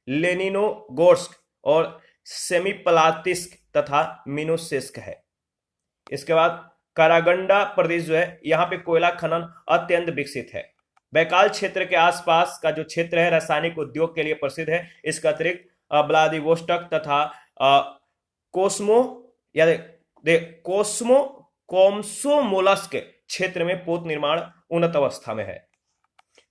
लेनिनोगोर्स्क और सेमीपलातिस्क तथा मिनोसेस्क है। इसके बाद कारागंडा प्रदेश जो है, यहाँ पे कोयला खनन अत्यंत विकसित है। बैकाल क्षेत्र के आसपास का जो क्षेत्र है रासायनिक उद्योग के लिए प्रसिद्ध है। इसके अतिरिक्त व्लादिवोस्टोक तथा कोमसोमोल्स्क क्षेत्र में पोत निर्माण उन्नत अवस्था में है।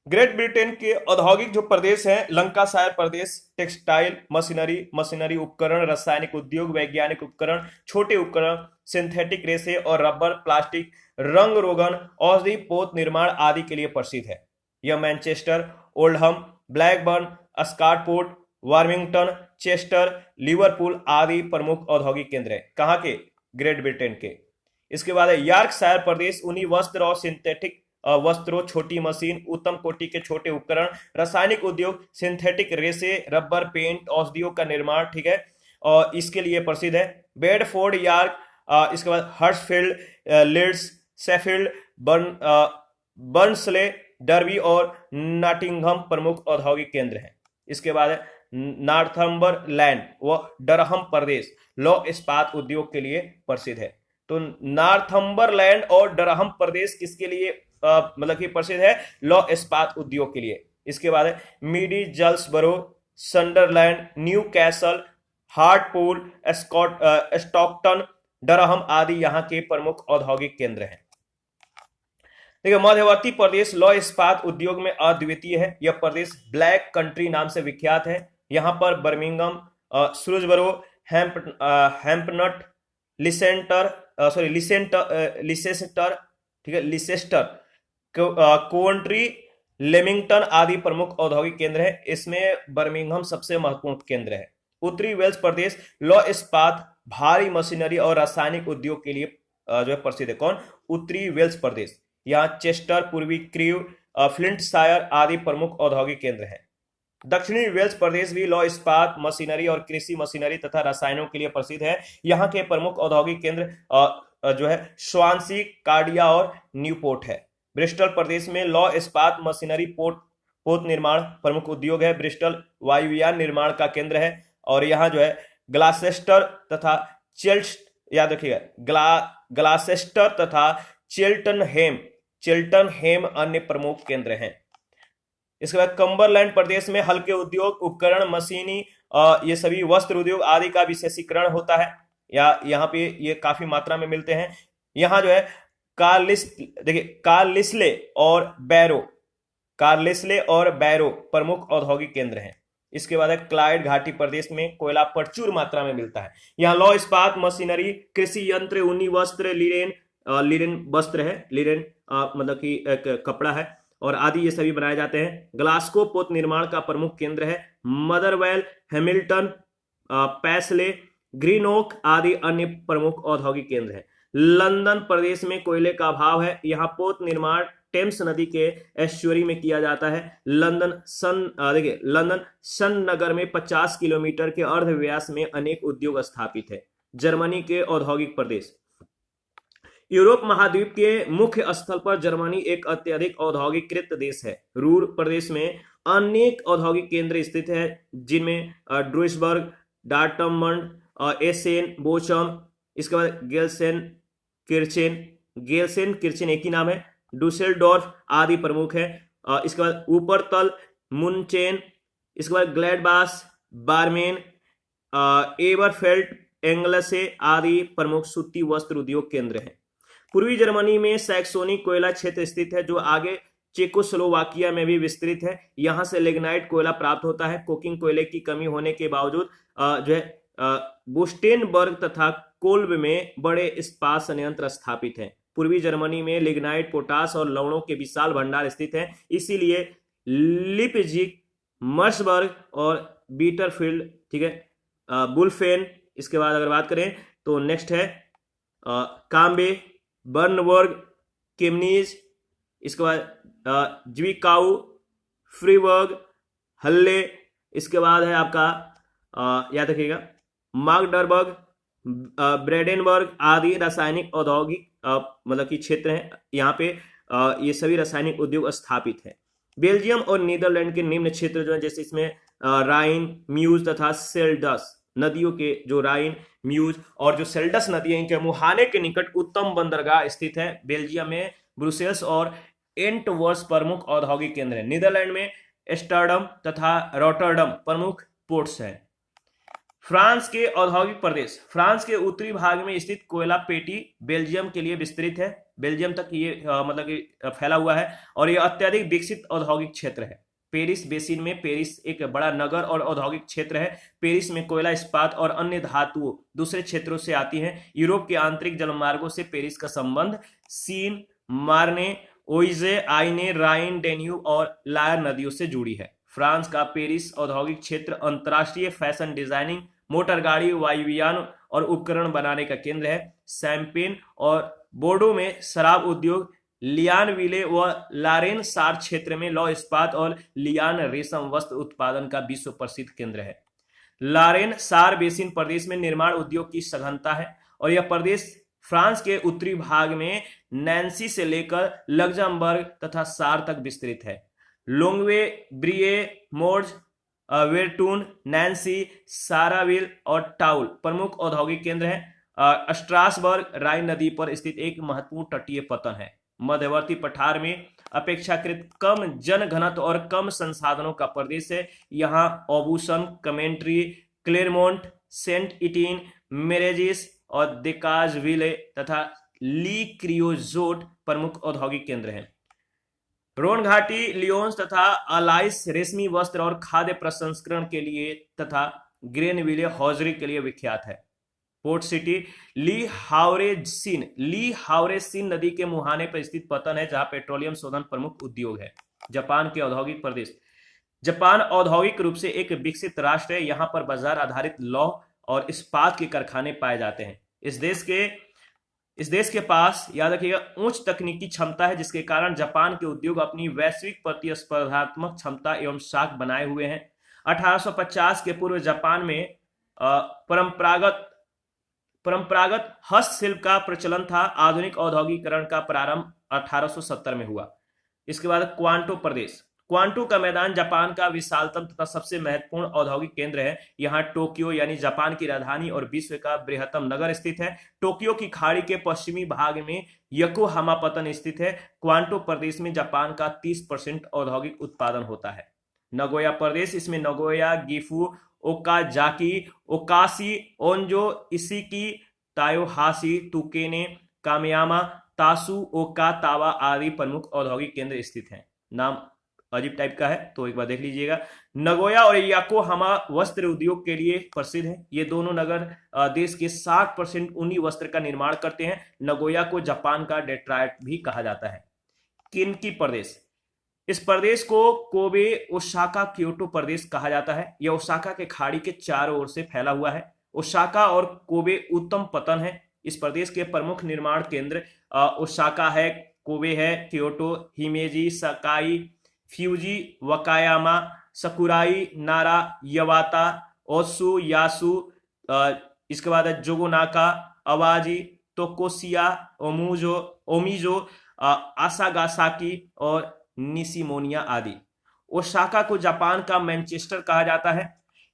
ग्रेट ब्रिटेन के औद्योगिक जो प्रदेश हैं, लंकाशायर प्रदेश टेक्सटाइल, मशीनरी उपकरण, रासायनिक उद्योग, वैज्ञानिक उपकरण, छोटे उपकरण, सिंथेटिक रेशे और रबर, प्लास्टिक, रंग रोगन, औषधि, पोत निर्माण आदि के लिए प्रसिद्ध है। यह Manchester, Oldham, Blackburn, Stockport, Warrington, Chester, Liverpool आदि प्रमुख औद्योगिक केंद्र है। कहाँ के? ग्रेट ब्रिटेन के। इसके बाद यॉर्कशायर प्रदेश ऊनी वस्त्र और सिंथेटिक वस्त्रों, छोटी मशीन, उत्तम कोटि के छोटे उपकरण, रासायनिक उद्योग, सिंथेटिक रेशे, रबर, पेंट, औषधियों का निर्माण, ठीक है, और इसके लिए प्रसिद्ध है। बेडफोर्ड, यॉर्क, इसके बाद हर्ट्सफील्ड, लीड्स, शेफील्ड, बर्नस्ले, डर्बी और नॉटिंघम प्रमुख औद्योगिक केंद्र हैं। इसके बाद नॉर्थम्बरलैंड व डरहम प्रदेश लौह इस्पात उद्योग के लिए प्रसिद्ध है। तो नॉर्थम्बरलैंड और डरहम प्रदेश किसके लिए मतलब कि प्रसिद्ध है? लौह इस्पात उद्योग के लिए। इसके बाद Middlesbrough, Sunderland, Newcastle, Hartlepool, Stockton, Durham आदि यहाँ के प्रमुख औद्योगिक केंद्र हैं। देखिए मध्यवर्ती प्रदेश लौह इस्पात उद्योग में अद्वितीय है। यह प्रदेश ब्लैक कंट्री नाम से विख्यात है। यहाँ पर बर्मिंघम, श्रूजबरो, हैम्पनट, लिसेस्टर, ठीक है, लिसेस्टर, कोवेंट्री, लेमिंगटन आदि प्रमुख औद्योगिक केंद्र है। इसमें बर्मिंघम सबसे महत्वपूर्ण केंद्र है। उत्तरी वेल्स प्रदेश लौह इस्पात, भारी मशीनरी और रासायनिक उद्योग के लिए जो है प्रसिद्ध है। कौन? उत्तरी वेल्स प्रदेश। यहाँ चेस्टर, पूर्वी क्रीव, फ्लिंटशायर आदि प्रमुख औद्योगिक केंद्र हैं। दक्षिणी वेल्स प्रदेश भी लौह इस्पात, मशीनरी और कृषि मशीनरी तथा रसायनों के लिए प्रसिद्ध है। यहाँ के प्रमुख औद्योगिक केंद्र जो है स्वानसी, कार्डिया और न्यूपोर्ट है। ब्रिस्टल प्रदेश में लौह इस्पात, मशीनरी, पोत निर्माण प्रमुख उद्योग है। ब्रिस्टल वायुयान निर्माण का केंद्र है। और यहाँ जो है ग्लासेस्टर तथा याद रखिएगा, ग्लासेस्टर तथा चेल्टनहेम अन्य प्रमुख केंद्र हैं। इसके बाद कम्बरलैंड प्रदेश में हल्के उद्योग, उपकरण, मशीनी, ये सभी वस्त्र उद्योग आदि का विशेषीकरण होता है। या यहाँ पे ये काफी मात्रा में मिलते हैं। यहाँ जो है कार्लिस्ले और बैरो प्रमुख औद्योगिक केंद्र हैं। इसके बाद है क्लाइड घाटी प्रदेश में कोयला प्रचुर मात्रा में मिलता है। यहाँ लौह इस्पात, मशीनरी, कृषि यंत्र, ऊनी वस्त्र, लिनेन वस्त्र है। लिनेन मतलब कि एक कपड़ा है और आदि ये सभी बनाए जाते हैं। ग्लास्को पोत निर्माण का प्रमुख केंद्र है। मदरवेल, हैमिल्टन, पैसले, ग्रीनोक आदि अन्य प्रमुख औद्योगिक केंद्र हैं। लंदन प्रदेश में कोयले का अभाव है। यहाँ पोत निर्माण टेम्स नदी के एस्चुअरी में किया जाता है। लंदन सन नगर में 50 किलोमीटर के अर्ध व्यास में अनेक उद्योग स्थापित है। जर्मनी के औद्योगिक प्रदेश। यूरोप महाद्वीप के मुख्य स्थल पर जर्मनी एक अत्यधिक औद्योगिकृत देश है। रूर प्रदेश में अनेक औद्योगिक केंद्र स्थित है, जिनमें ड्रूसबर्ग, डार्टमंड, एसेन, बोचम, इसके बाद गेल्सेन किर्चेन एक ही नाम है, डुसेल्डोर्फ आदि प्रमुख है। इसके बाद ऊपरतल, मुनचेन, इसके बाद ग्लैडबास, बार्मेन, एबरफेल्ट, एंगलसे आदि प्रमुख सूती वस्त्र उद्योग केंद्र हैं। पूर्वी जर्मनी में सैक्सोनी कोयला क्षेत्र स्थित है, जो आगे चेकोस्लोवाकिया में भी विस्तृत है। यहां से लिग्नाइट कोयला प्राप्त होता है। कोकिंग कोयले की कमी होने के बावजूद जो है बुस्टेनबर्ग तथा कोल्ब में बड़े इस्पात संयंत्र स्थापित हैं। पूर्वी जर्मनी में लिग्नाइट, पोटास और लवणों के विशाल भंडार स्थित हैं। इसीलिए लिपजिग, मर्सबर्ग और बीटरफील्ड, ठीक है, बुलफेन। इसके बाद अगर बात करें तो नेक्स्ट है काम्बे, बर्नबर्ग, केमनीज, इसके बाद ज्विकाउ, फ्रीबर्ग, हल्ले। इसके बाद है आपका याद रखिएगा मार्गडरबर्ग, ब्रेडेनबर्ग आदि रासायनिक औद्योगिक मतलब कि क्षेत्र हैं। यहाँ पे ये सभी रासायनिक उद्योग स्थापित हैं। बेल्जियम और नीदरलैंड के निम्न क्षेत्र जो है, जैसे इसमें राइन, म्यूज तथा सेल्डस नदियों के, जो राइन, म्यूज और जो सेल्डस नदी है, इनके मुहाने के निकट उत्तम बंदरगाह स्थित है। बेल्जियम में ब्रुसेल्स और एंटवर्स प्रमुख औद्योगिक केंद्र है। नीदरलैंड में एस्टर्डम तथा रॉटरडम प्रमुख पोर्ट्स हैं। फ्रांस के औद्योगिक प्रदेश। फ्रांस के उत्तरी भाग में स्थित कोयला पेटी बेल्जियम के लिए विस्तृत है। बेल्जियम तक ये मतलब कि फैला हुआ है और यह अत्यधिक विकसित औद्योगिक क्षेत्र है। पेरिस बेसिन में, पेरिस एक बड़ा नगर और औद्योगिक क्षेत्र है। पेरिस में कोयला, इस्पात और अन्य धातुओं दूसरे क्षेत्रों से आती हैं। यूरोप के आंतरिक जलमार्गों से पेरिस का संबंध सीन, मार्ने, ओइजे, आइने, राइन, डेन्यूब और लायर नदियों से जुड़ी है। फ्रांस का पेरिस औद्योगिक क्षेत्र अंतर्राष्ट्रीय फैशन डिजाइनिंग, मोटर गाड़ी, वायुयान और उपकरण बनाने का केंद्र है। शैंपेन और बोर्डो में शराब उद्योग, लियान विले व लारेन सार क्षेत्र में लौह इस्पात और लियान रेशम वस्त्र उत्पादन का विश्व प्रसिद्ध केंद्र है। लारेन सार बेसिन प्रदेश में निर्माण उद्योग की सघनता है और यह प्रदेश फ्रांस के उत्तरी भाग में नैन्सी से लेकर लग्जमबर्ग तथा सार तक विस्तृत है। लोंगवे, ब्रिए, मोर्ज, वेरटून, नैन्सी, साराविल और टाउल प्रमुख औद्योगिक केंद्र हैं। स्ट्रासबर्ग राइन नदी पर स्थित एक महत्वपूर्ण तटीय पतन है। मध्यवर्ती पठार में अपेक्षाकृत कम जनघनत्व और कम संसाधनों का प्रदेश है। यहाँ ओबूसन, कमेंट्री, क्लेरमोंट, सेंट इटीन, मेरेजिस और देकाजविले तथा ली क्रियोजोट प्रमुख औद्योगिक केंद्र हैं। रोन घाटी, लियोन्स तथा अलाइस रेशमी वस्त्र और खाद्य प्रसंस्करण के लिए तथा ग्रेनविले हौजरी के लिए विख्यात है। Port city. ली हावरेसिन नदी के मुहाने पर स्थित पतन है, जहां पेट्रोलियम शोधन प्रमुख उद्योग है। जापान के औद्योगिक प्रदेश। जापान औद्योगिक रूप से एक विकसित राष्ट्र है। यहाँ पर बाजार आधारित लौह और इस्पात के कारखाने पाए जाते हैं। इस देश के पास याद रखिएगा उच्च तकनीकी क्षमता है, जिसके कारण जापान के उद्योग अपनी वैश्विक प्रतिस्पर्धात्मक क्षमता एवं साख बनाए हुए हैं। 1850 के पूर्व जापान में परंपरागत हस्तशिल्प का प्रचलन था। आधुनिक औद्योगिकरण का प्रारंभ 1870 में हुआ। इसके बाद क्वांटो प्रदेश। क्वांटो का मैदान जापान का विशालतम तथा सबसे महत्वपूर्ण औद्योगिक केंद्र है। यहाँ टोक्यो यानी जापान की राजधानी और विश्व का बृहत्तम नगर स्थित है। टोक्यो की खाड़ी के पश्चिमी भाग में योकोहामा पतन स्थित है। क्वांटो प्रदेश में जापान का 30% औद्योगिक उत्पादन होता है। नगोया प्रदेश, इसमें नगोया, गिफू, ओकाजाकी, ओकाशी, ओंजो, इशिकी, तायोहाशी, तुकेने, कामयामा, तासु, ओका, तावा आदि प्रमुख औद्योगिक केंद्र स्थित हैं। नाम अजीब टाइप का है तो एक बार देख लीजिएगा। नगोया और योकोहामा वस्त्र उद्योग के लिए प्रसिद्ध है। ये दोनों नगर देश के 60% ऊनी वस्त्र का निर्माण करते हैं। नगोया को जापान का डेट्रॉयट भी कहा जाता है। किन्की प्रदेश, इस प्रदेश को कोबे, ओसाका, क्योटो प्रदेश कहा जाता है। यह ओसाका के खाड़ी के चारों ओर से फैला हुआ है। ओसाका और कोबे उत्तम पतन है। इस प्रदेश के प्रमुख निर्माण केंद्र ओसाका है, कोबे है, क्योटो, हिमेजी, सकाई, फ्यूजी, वकायामा, सकुराई, नारा, यवाता, ओसु, यासु, इसके बाद जोगोनाका, अवाजी, तोकोसिया, ओमिजो, आसागासाकी और निशिमोनिया आदि। ओसाका को जापान का मैनचेस्टर कहा जाता है।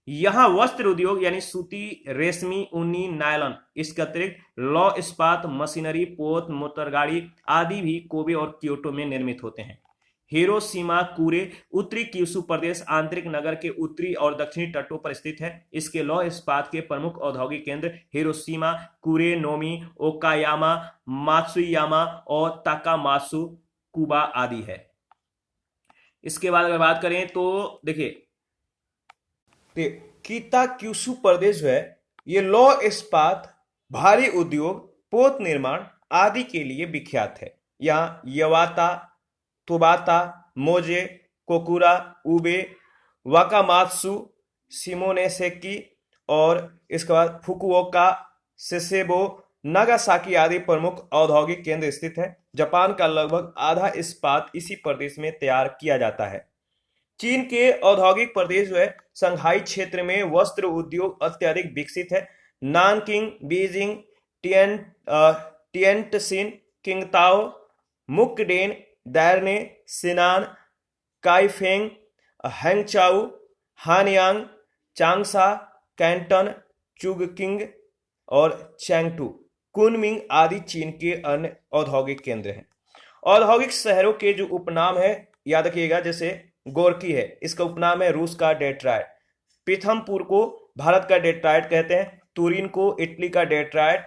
यहाँ वस्त्र उद्योग यानी सूती, रेशमी, ऊनी, नायलॉन, इसके अतिरिक्त लौह इस्पात, मशीनरी, पोत, मोटरगाड़ी आदि भी कोबे और क्योटो में निर्मित होते हैं। हिरोशिमा कुरे, उत्तरी क्यूशु प्रदेश आंतरिक नगर के उत्तरी और दक्षिणी तटों पर स्थित है। इसके लौह इस्पात के प्रमुख औद्योगिक केंद्र हिरोशिमा, कुरे, नोमी, ओकायामा, मात्सुयामा और ताकामात्सु, कुबा आदि है। इसके बाद अगर बात करें तो देखिए किताक्यूशु प्रदेश जो है ये लौह इस्पात, भारी उद्योग, पोत निर्माण आदि के लिए विख्यात है। यहाँ यवाता, तोबाता, मोजे, कोकुरा, उबे, वाकामात्सु, शिमोनेसेकी और इसके बाद फुकुओका, सेसेबो, नागासाकी आदि प्रमुख औद्योगिक केंद्र स्थित है। जापान का लगभग आधा इस्पात इसी प्रदेश में तैयार किया जाता है। चीन के औद्योगिक प्रदेश जो है संघाई क्षेत्र में वस्त्र उद्योग अत्यधिक विकसित है। नानकिंग, बीजिंग, टिएनटसिन, किंगताओ, मुकडेन, दैरने, सिनान, काइफेंग, हैंगचाऊ, हानयांग, चांगसा, कैंटन, चुगकिंग और चैंगटू, कुनमिंग आदि चीन के अन्य औद्योगिक केंद्र हैं। औद्योगिक शहरों के जो उपनाम है याद रखिएगा, जैसे गोरकी है, इसका उपनाम है रूस का डेट्रॉयट। पीथमपुर को भारत का डेट्रॉयट कहते हैं। तुरिन को इटली का डेट्रॉयट,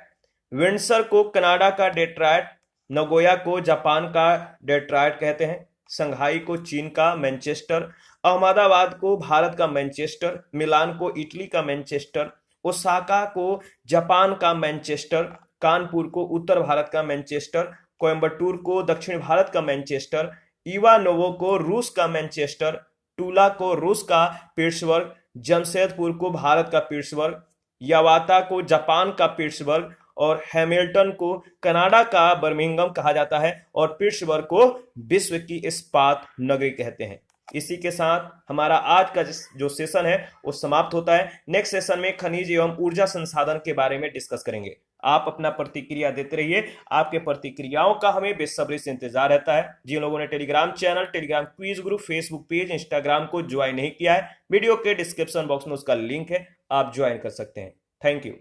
विंडसर को कनाडा का डेट्रॉयट, नगोया को जापान का डेट्रॉयट कहते हैं। संघाई को चीन का मैनचेस्टर, अहमदाबाद को भारत का मैनचेस्टर, मिलान को इटली का मैनचेस्टर, ओसाका को जापान का मैनचेस्टर, कानपुर को उत्तर भारत का मैनचेस्टर, कोयम्बटूर को दक्षिण भारत का मैनचेस्टर, इवानोवो को रूस का मैनचेस्टर, टूला को रूस का पिट्सबर्ग, जमशेदपुर को भारत का पिट्सबर्ग, यावाता को जापान का पिट्सबर्ग और हैमिल्टन को कनाडा का बर्मिंघम कहा जाता है और पिट्सबर्ग को विश्व की इस्पात नगरी कहते हैं। इसी के साथ हमारा आज का जो सेशन है वो समाप्त होता है। नेक्स्ट सेशन में खनिज एवं ऊर्जा संसाधन के बारे में डिस्कस करेंगे। आप अपना प्रतिक्रिया देते रहिए। आपके प्रतिक्रियाओं का हमें बेसब्री से इंतजार रहता है। जिन लोगों ने Telegram channel, Telegram quiz group, Facebook page, Instagram को ज्वाइन नहीं किया है, वीडियो के डिस्क्रिप्शन बॉक्स में उसका लिंक है, आप ज्वाइन कर सकते हैं। Thank you.